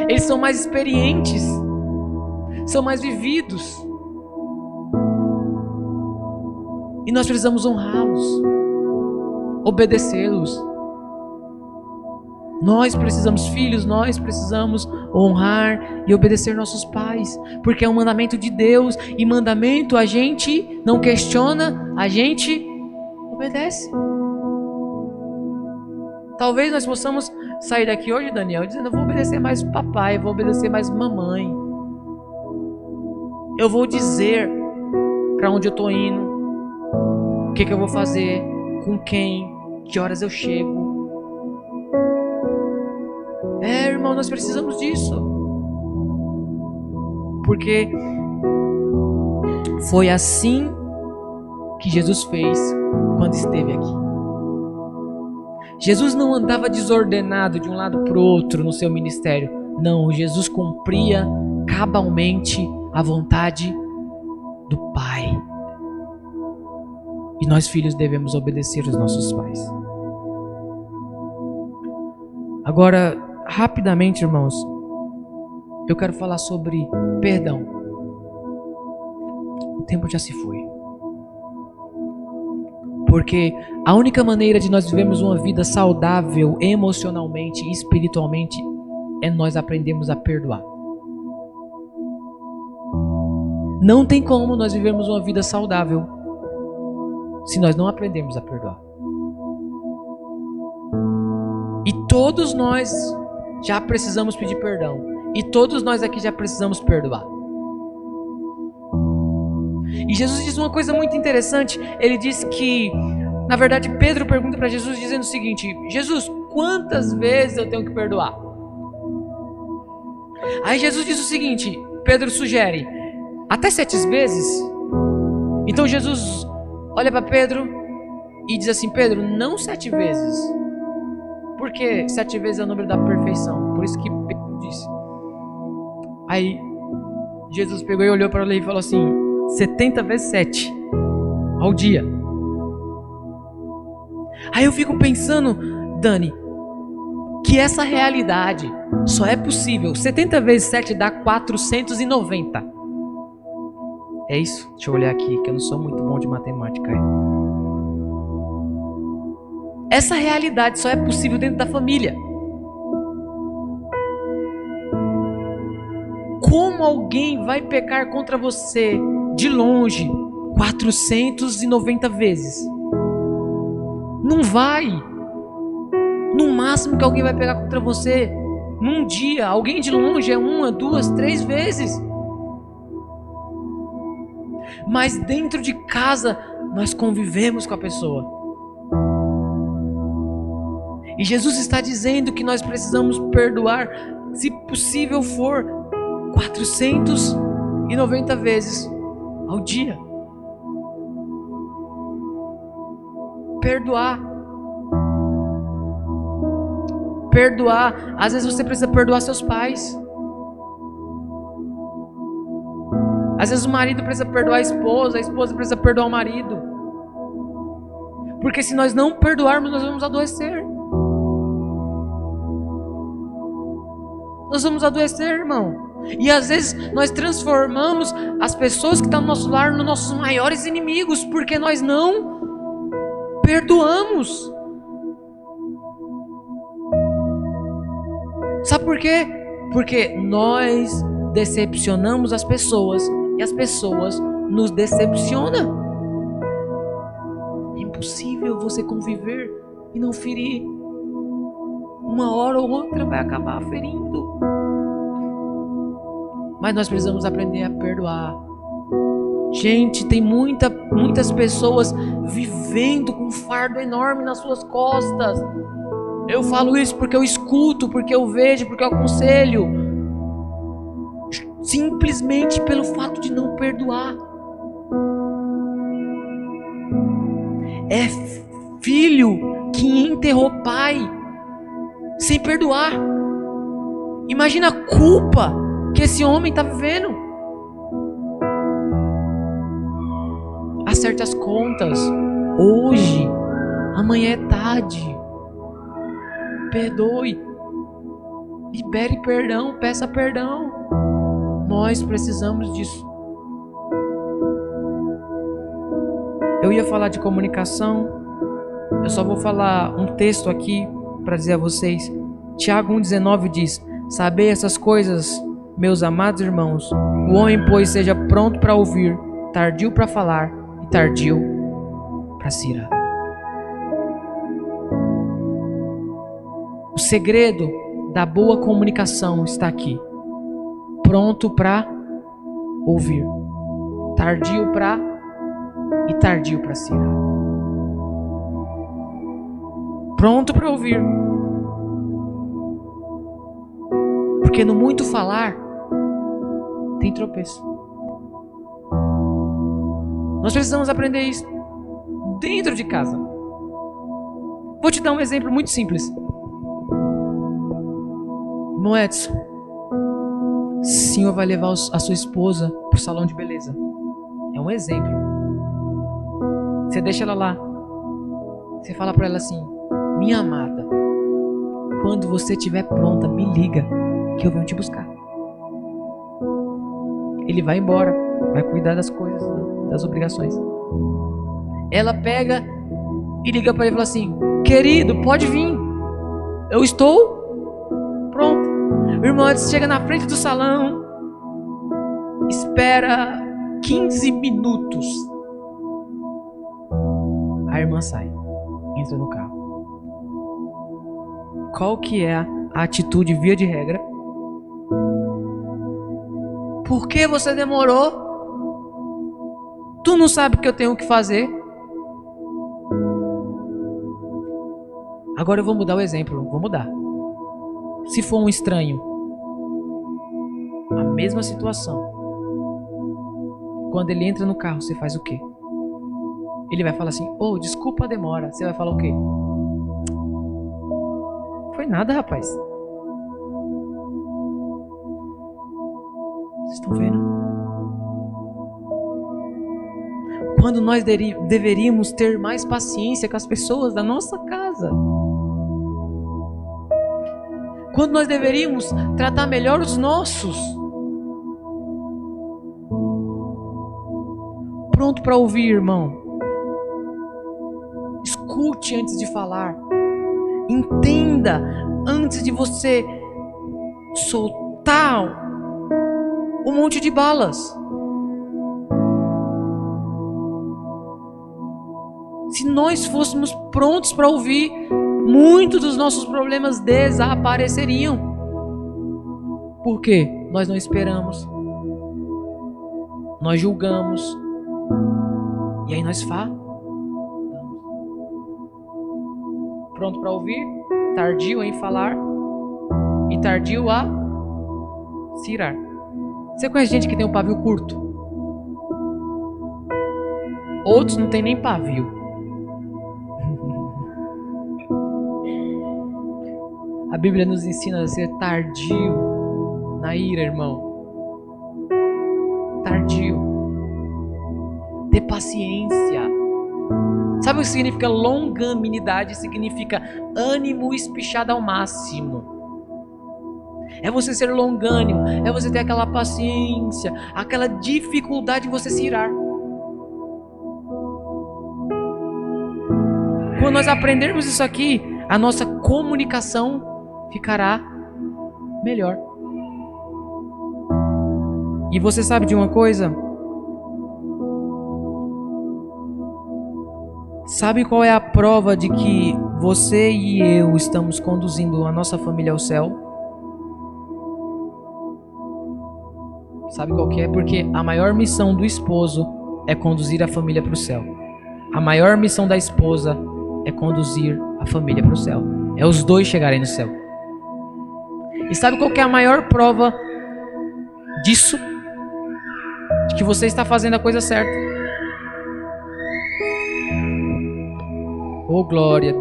Eles são mais experientes. São mais vividos. E nós precisamos honrá-los. Obedecê-los. Nós precisamos, filhos, nós precisamos honrar e obedecer nossos pais, porque é um mandamento de Deus, e mandamento a gente não questiona, a gente obedece. Talvez nós possamos sair daqui hoje, Daniel, dizendo: eu vou obedecer mais papai, eu vou obedecer mais mamãe. Eu vou dizer para onde eu estou indo, o que eu vou fazer, com quem, que horas eu chego. Irmão, nós precisamos disso. Porque foi assim que Jesus fez quando esteve aqui. Jesus não andava desordenado de um lado para o outro no seu ministério. Não, Jesus cumpria cabalmente a vontade do Pai. E nós, filhos, devemos obedecer os nossos pais. Agora, rapidamente, irmãos, eu quero falar sobre perdão. O tempo já se foi. Porque a única maneira de nós vivermos uma vida saudável emocionalmente e espiritualmente é nós aprendermos a perdoar. Não tem como nós vivermos uma vida saudável se nós não aprendermos a perdoar. E todos nós já precisamos pedir perdão. E todos nós aqui já precisamos perdoar. E Jesus diz uma coisa muito interessante. Ele diz que, na verdade, Pedro pergunta para Jesus dizendo o seguinte: Jesus, quantas vezes eu tenho que perdoar? Aí Jesus diz o seguinte, Pedro sugere: até 7 vezes? Então Jesus olha para Pedro e diz assim: Pedro, não 7 vezes, porque 7 vezes é o número da perfeição. Por isso que Pedro disse. Aí Jesus pegou e olhou para ele e falou assim: 70 vezes 7 ao dia. Aí eu fico pensando, Dani, que essa realidade só é possível. 70 vezes 7 dá 490. É isso? Deixa eu olhar aqui, que eu não sou muito bom de matemática. Essa realidade só é possível dentro da família. Como alguém vai pecar contra você de longe 490 vezes? Não vai. No máximo que alguém vai pegar contra você num dia, alguém de longe é 1, 2, 3 vezes. Mas dentro de casa nós convivemos com a pessoa. E Jesus está dizendo que nós precisamos perdoar, se possível for, 490 vezes ao dia. Perdoar. Às vezes você precisa perdoar seus pais. Às vezes o marido precisa perdoar a esposa precisa perdoar o marido. Porque se nós não perdoarmos, nós vamos adoecer. Nós vamos adoecer, irmão. E às vezes nós transformamos as pessoas que estão no nosso lar nos nossos maiores inimigos, porque nós não perdoamos. Sabe por quê? Porque nós decepcionamos as pessoas e as pessoas nos decepcionam. É impossível você conviver e não ferir. Uma hora ou outra vai acabar ferindo. Mas nós precisamos aprender a perdoar. Gente, tem muitas pessoas vivendo com um fardo enorme nas suas costas. Eu falo isso porque eu escuto, porque eu vejo, porque eu aconselho. Simplesmente pelo fato de não perdoar. É filho que enterrou pai sem perdoar. Imagina a culpa que esse homem está vivendo. Acerte as contas. Hoje, amanhã é tarde. Perdoe. Libere perdão, peça perdão. Nós precisamos disso. Eu ia falar de comunicação. Eu só vou falar um texto aqui para dizer a vocês. Tiago 1,19 diz: sabei essas coisas, meus amados irmãos. O homem, pois, seja pronto para ouvir, tardio para falar e tardio para se irar. O segredo da boa comunicação está aqui. Pronto para ouvir, tardio para e tardio para se irar. Pronto para ouvir. Porque no muito falar tem tropeço. Nós precisamos aprender isso dentro de casa. Vou te dar um exemplo muito simples. Irmão Edson, o senhor vai levar a sua esposa para o salão de beleza. É um exemplo. Você deixa ela lá. Você fala para ela assim: minha amada, quando você estiver pronta, me liga que eu venho te buscar. Ele vai embora, vai cuidar das coisas, das obrigações. Ela pega e liga para ele e fala assim: querido, pode vir, eu estou pronto. O irmão chega na frente do salão, espera 15 minutos. A irmã sai, entra no carro. Qual que é a atitude via de regra? Por que você demorou? Tu não sabe o que eu tenho que fazer? Agora eu vou mudar o exemplo, vou mudar. Se for um estranho, a mesma situação. Quando ele entra no carro, você faz o quê? Ele vai falar assim: "Oh, desculpa a demora." Você vai falar o quê? Foi nada, rapaz. Vocês estão vendo? Quando nós deveríamos ter mais paciência com as pessoas da nossa casa. Quando nós deveríamos tratar melhor os nossos. Pronto para ouvir, irmão. Escute antes de falar. Entenda antes de você soltar um monte de balas. Se nós fôssemos prontos para ouvir, muitos dos nossos problemas desapareceriam. Por quê? Nós não esperamos. Nós julgamos. E aí nós falamos. Pronto para ouvir, tardio em falar e tardio a se irar. Você conhece gente que tem um pavio curto? Outros não tem nem pavio. A Bíblia nos ensina a ser tardio na ira, irmão. Tardio. Ter paciência. Sabe o que significa longanimidade? Significa ânimo espichado ao máximo. É você ser longânimo. É você ter aquela paciência, aquela dificuldade de você se irar. Quando nós aprendermos isso aqui, a nossa comunicação ficará melhor. E você sabe de uma coisa? Sabe qual é a prova de que você e eu estamos conduzindo a nossa família ao céu? Sabe qual que é? Porque a maior missão do esposo é conduzir a família para o céu. A maior missão da esposa é conduzir a família para o céu. É os dois chegarem no céu. E sabe qual que é a maior prova disso? De que você está fazendo a coisa certa. Oh glória,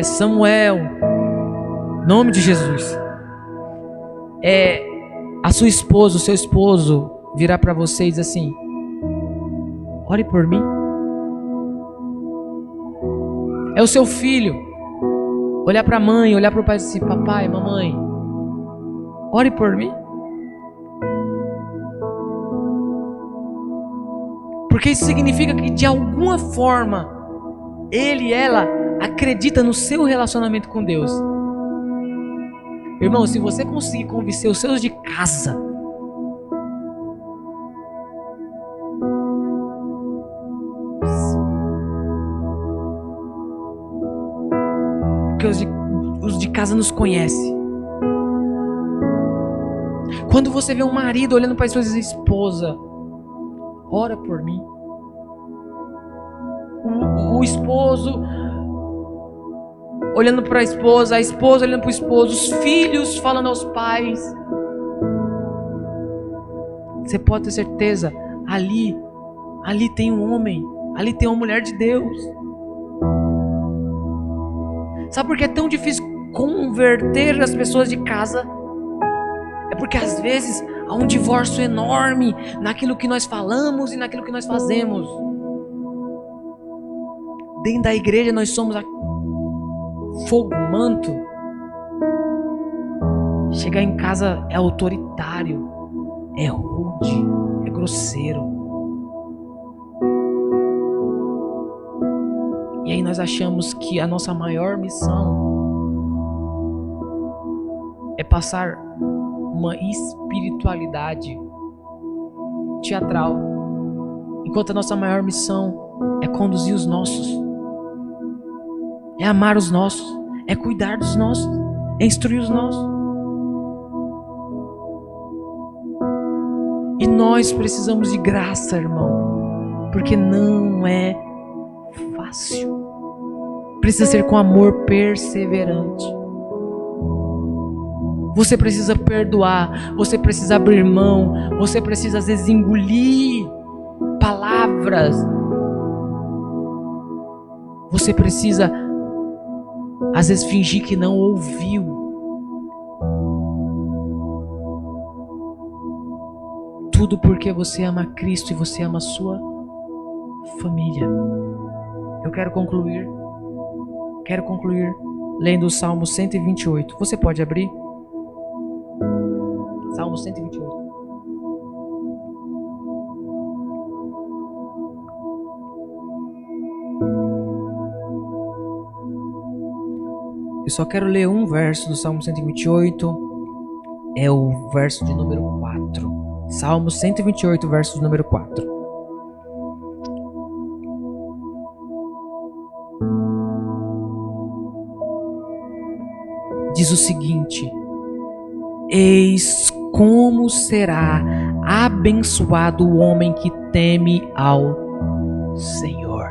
Samuel, nome de Jesus. A sua esposa, o seu esposo virar para você e dizer assim: ore por mim. É o seu filho olhar para a mãe, olhar para o pai e dizer assim: papai, mamãe, ore por mim. Porque isso significa que de alguma forma ele e ela acredita no seu relacionamento com Deus. Irmão, se você conseguir convencer os seus de casa porque os de casa nos conhecem. Quando você vê um marido olhando para a sua esposa, ora por mim. O esposo olhando para a esposa olhando para o esposo, os filhos falando aos pais. Você pode ter certeza, ali tem um homem, ali tem uma mulher de Deus. Sabe por que é tão difícil converter as pessoas de casa? É porque às vezes há um divórcio enorme naquilo que nós falamos e naquilo que nós fazemos. Dentro da igreja nós somos fogo, manto. Chegar em casa é autoritário, é rude, é grosseiro. E aí nós achamos que a nossa maior missão é passar uma espiritualidade teatral, enquanto a nossa maior missão é conduzir os nossos, é amar os nossos, é cuidar dos nossos, é instruir os nossos. E nós precisamos de graça, irmão, porque não é fácil. Precisa ser com amor perseverante. Você precisa perdoar, você precisa abrir mão, você precisa às vezes engolir palavras Você precisa, às vezes, fingir que não ouviu. Tudo porque você ama Cristo e você ama a sua família. Eu quero concluir lendo o Salmo 128. Você pode abrir? Salmo 128. Eu só quero ler um verso do Salmo 128. É o verso de número 4. Salmo 128, verso de número 4. Diz o seguinte: eis como será abençoado o homem que teme ao Senhor.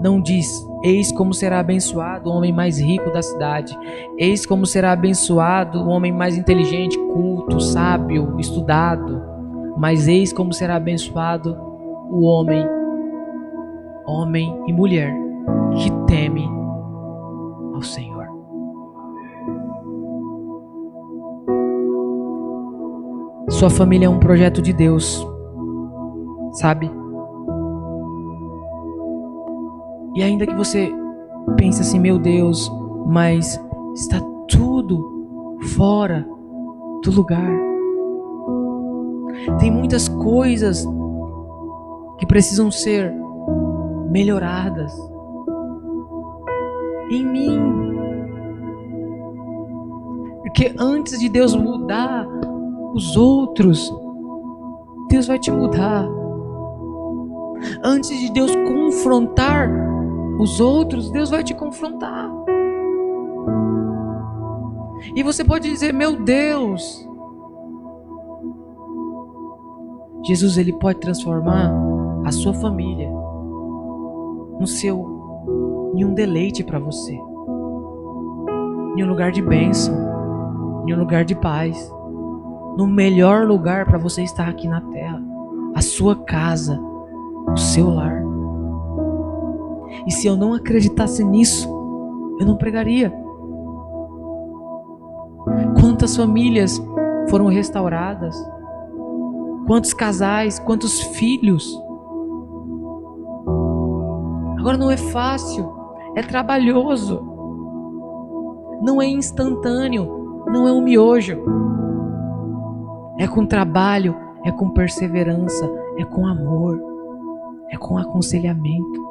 Não diz, eis como será abençoado o homem mais rico da cidade. Eis como será abençoado o homem mais inteligente, culto, sábio, estudado. Mas eis como será abençoado o homem e mulher que teme ao Senhor. Sua família é um projeto de Deus, sabe? E ainda que você pense assim, meu Deus, mas está tudo fora do lugar. Tem muitas coisas que precisam ser melhoradas em mim. Porque antes de Deus mudar os outros, Deus vai te mudar. Antes de Deus confrontar os outros, Deus vai te confrontar. E você pode dizer, meu Deus, Jesus, ele pode transformar a sua família em um deleite para você, em um lugar de bênção, em um lugar de paz, no melhor lugar para você estar aqui na terra, a sua casa, o seu lar. E se eu não acreditasse nisso, eu não pregaria. Quantas famílias foram restauradas? Quantos casais, quantos filhos? Agora não é fácil, é trabalhoso, não é instantâneo, não é um miojo. É com trabalho, é com perseverança, é com amor, é com aconselhamento.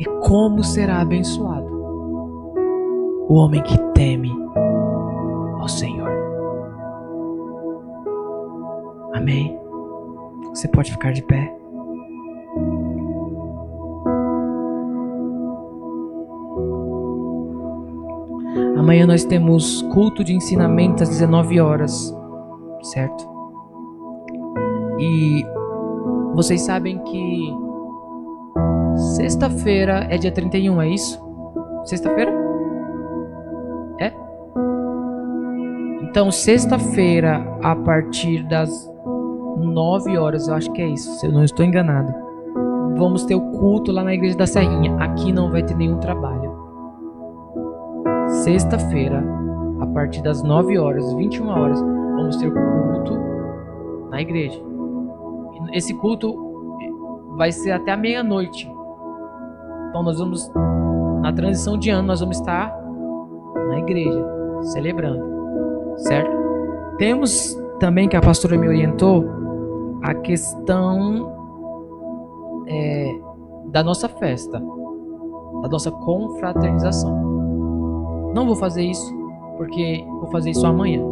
E como será abençoado o homem que teme ao Senhor. Amém? Você pode ficar de pé. Amanhã nós temos culto de ensinamento às 19 horas, certo? E vocês sabem que sexta-feira é dia 31, é isso? Sexta-feira? É? Então, sexta-feira, a partir das 9 horas, eu acho que é isso, se eu não estou enganado, vamos ter o culto lá na Igreja da Serrinha. Aqui não vai ter nenhum trabalho. Sexta-feira, a partir das 9 horas, 21 horas, vamos ter culto na igreja. Esse culto vai ser até a meia-noite. Então nós vamos, na transição de ano, nós vamos estar na igreja, celebrando, certo? Temos também, que a pastora me orientou, a questão da nossa festa, da nossa confraternização. Não vou fazer isso, porque vou fazer isso amanhã.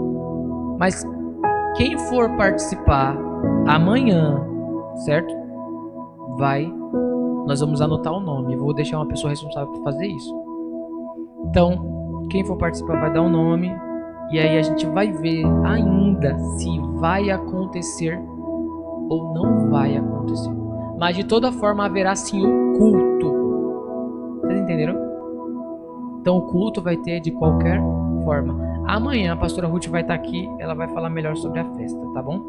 Mas quem for participar amanhã, certo? Nós vamos anotar o nome. Vou deixar uma pessoa responsável por fazer isso. Então, quem for participar vai dar o nome. E aí a gente vai ver ainda se vai acontecer ou não vai acontecer. Mas de toda forma haverá sim um culto. Vocês entenderam? Então o culto vai ter de qualquer forma. Amanhã a pastora Ruth vai estar aqui, ela vai falar melhor sobre a festa, tá bom?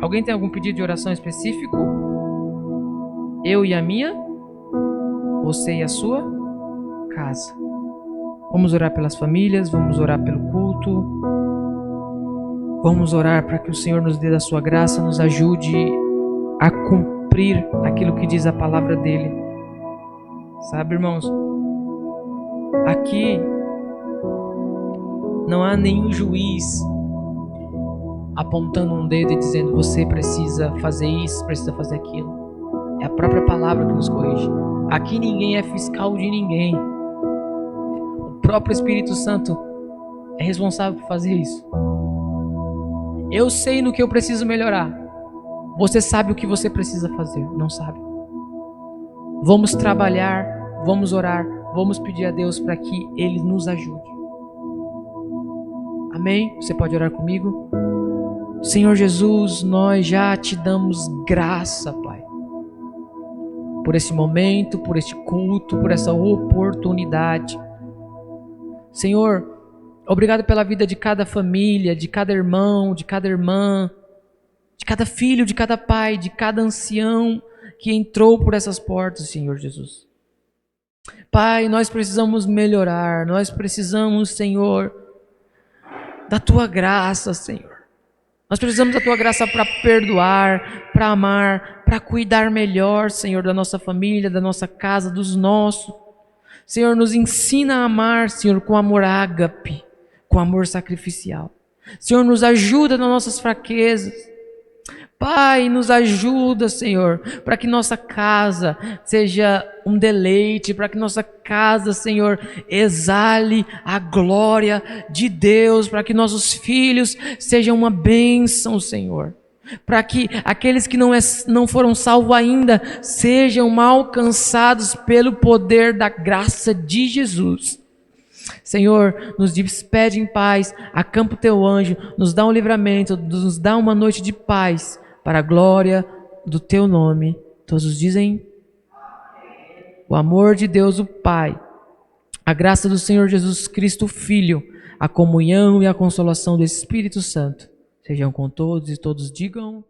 Alguém tem algum pedido de oração específico? Eu e a minha? Você e a sua casa. Vamos orar pelas famílias, vamos orar pelo culto. Vamos orar para que o Senhor nos dê da sua graça, nos ajude a cumprir aquilo que diz a palavra dele. Sabe, irmãos? Aqui não há nenhum juiz apontando um dedo e dizendo você precisa fazer isso, precisa fazer aquilo. É a própria palavra que nos corrige. Aqui ninguém é fiscal de ninguém. O próprio Espírito Santo é responsável por fazer isso. Eu sei no que eu preciso melhorar. Você sabe o que você precisa fazer, não sabe? Vamos trabalhar, vamos orar, vamos pedir a Deus para que Ele nos ajude. Amém? Você pode orar comigo? Senhor Jesus, nós já te damos graça, Pai, por esse momento, por este culto, por essa oportunidade. Senhor, obrigado pela vida de cada família, de cada irmão, de cada irmã, de cada filho, de cada pai, de cada ancião que entrou por essas portas, Senhor Jesus. Pai, nós precisamos melhorar, nós precisamos, Senhor, da Tua graça, Senhor. Nós precisamos da Tua graça para perdoar, para amar, para cuidar melhor, Senhor, da nossa família, da nossa casa, dos nossos. Senhor, nos ensina a amar, Senhor, com amor ágape, com amor sacrificial. Senhor, nos ajuda nas nossas fraquezas. Pai, nos ajuda, Senhor, para que nossa casa seja um deleite, para que nossa casa, Senhor, exale a glória de Deus, para que nossos filhos sejam uma bênção, Senhor, para que aqueles que não foram salvos ainda sejam alcançados pelo poder da graça de Jesus. Senhor, nos despede em paz, acampa o Teu anjo, nos dá um livramento, nos dá uma noite de paz, para a glória do Teu nome. Todos dizem: o amor de Deus o Pai, a graça do Senhor Jesus Cristo Filho, a comunhão e a consolação do Espírito Santo sejam com todos, e todos digam...